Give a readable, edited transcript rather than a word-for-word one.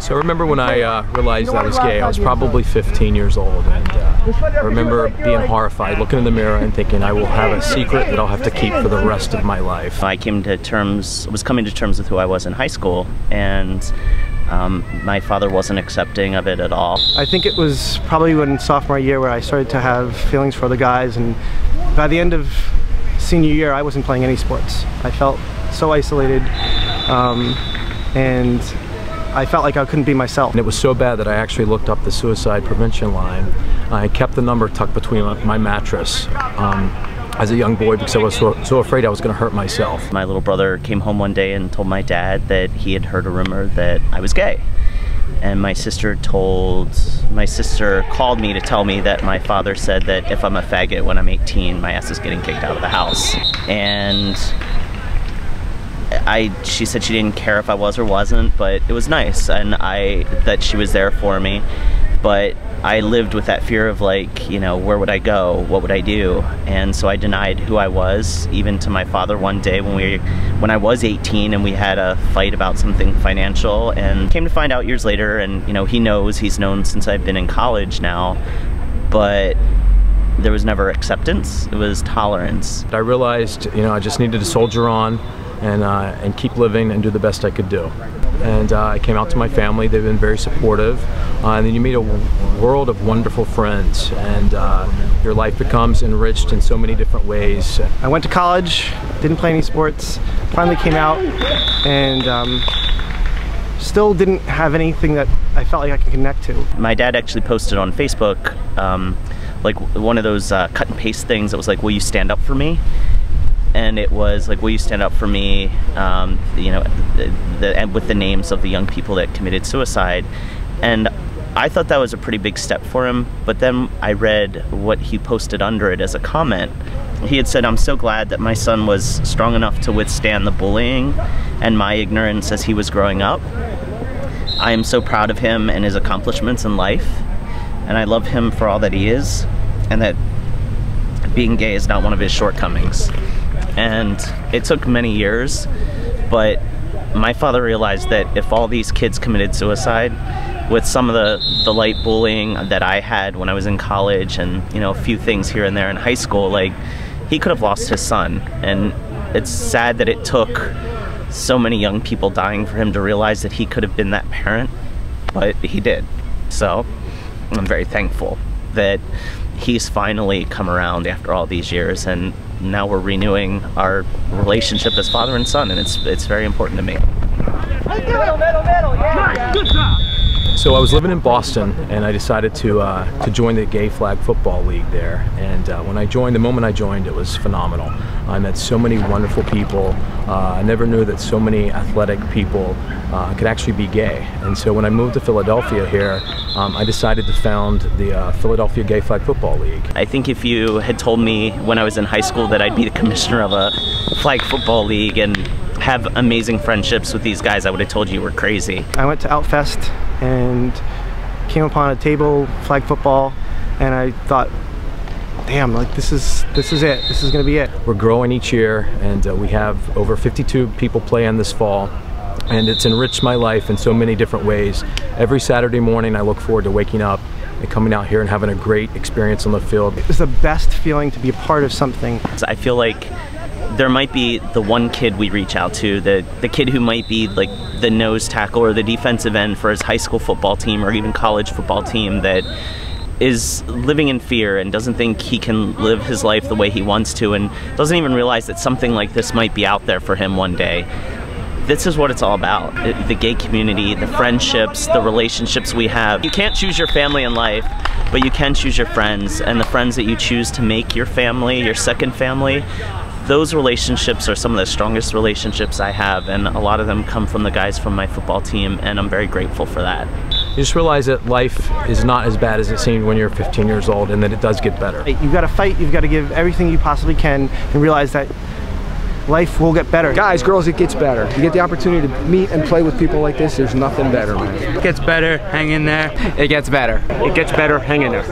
So I remember when I realized I was gay, I was probably 15 years old, and I remember being horrified, looking in the mirror and thinking I will have a secret that I'll have to keep for the rest of my life. I was coming to terms with who I was in high school, and my father wasn't accepting of it at all. I think it was probably when sophomore year where I started to have feelings for other guys, and by the end of senior year I wasn't playing any sports. I felt so isolated, and I felt like I couldn't be myself. And it was so bad that I actually looked up the suicide prevention line. I kept the number tucked between my mattress as a young boy because I was so afraid I was going to hurt myself. My little brother came home one day and told my dad that he had heard a rumor that I was gay. And my sister called me to tell me that my father said that if I'm a faggot when I'm 18, my ass is getting kicked out of the house. And she said she didn't care if I was or wasn't, but it was nice, and that she was there for me. But I lived with that fear of, like, you know, where would I go? What would I do? And so I denied who I was, even to my father one day when I was 18 and we had a fight about something financial, and came to find out years later, and, you know, he's known since I've been in college now, but there was never acceptance, it was tolerance. I realized, you know, I just needed to soldier on and keep living and do the best I could do. And I came out to my family. They've been very supportive. And then you meet a world of wonderful friends, and your life becomes enriched in so many different ways. I went to college, didn't play any sports, finally came out, and still didn't have anything that I felt like I could connect to. My dad actually posted on Facebook like one of those cut and paste things that was like, will you stand up for me? And it was like, will you stand up for me, you know, with the names of the young people that committed suicide. And I thought that was a pretty big step for him, but then I read what he posted under it as a comment. He had said, I'm so glad that my son was strong enough to withstand the bullying and my ignorance as he was growing up. I am so proud of him and his accomplishments in life, and I love him for all that he is, and that being gay is not one of his shortcomings. And it took many years, but my father realized that if all these kids committed suicide, with some of the light bullying that I had when I was in college, and, you know, a few things here and there in high school, like, he could have lost his son. And it's sad that it took so many young people dying for him to realize that he could have been that parent, but he did. So I'm very thankful that he's finally come around after all these years, and now we're renewing our relationship as father and son, and it's very important to me. Good job. So I was living in Boston, and I decided to join the Gay Flag Football League there. And when I joined, the moment I joined, it was phenomenal. I met so many wonderful people. I never knew that so many athletic people could actually be gay. And so when I moved to Philadelphia here, I decided to found the Philadelphia Gay Flag Football League. I think if you had told me when I was in high school that I'd be the commissioner of a flag football league and have amazing friendships with these guys, I would have told you were crazy. I went to Outfest and came upon a table, flag football, and I thought, damn, like, this is it. This is gonna be it. We're growing each year, and we have over 52 people playing this fall, and it's enriched my life in so many different ways. Every Saturday morning I look forward to waking up and coming out here and having a great experience on the field. It's the best feeling to be a part of something. I feel like there might be the one kid we reach out to, the kid who might be like the nose tackle or the defensive end for his high school football team or even college football team, that is living in fear and doesn't think he can live his life the way he wants to, and doesn't even realize that something like this might be out there for him one day. This is what it's all about. The gay community, the friendships, the relationships we have. You can't choose your family in life, but you can choose your friends, and the friends that you choose to make your family, your second family. Those relationships are some of the strongest relationships I have, and a lot of them come from the guys from my football team, and I'm very grateful for that. You just realize that life is not as bad as it seemed when you're 15 years old, and that it does get better. You've got to fight, you've got to give everything you possibly can, and realize that life will get better. Guys, girls, it gets better. You get the opportunity to meet and play with people like this, there's nothing better, man. It gets better, hang in there. It gets better. It gets better, hang in there.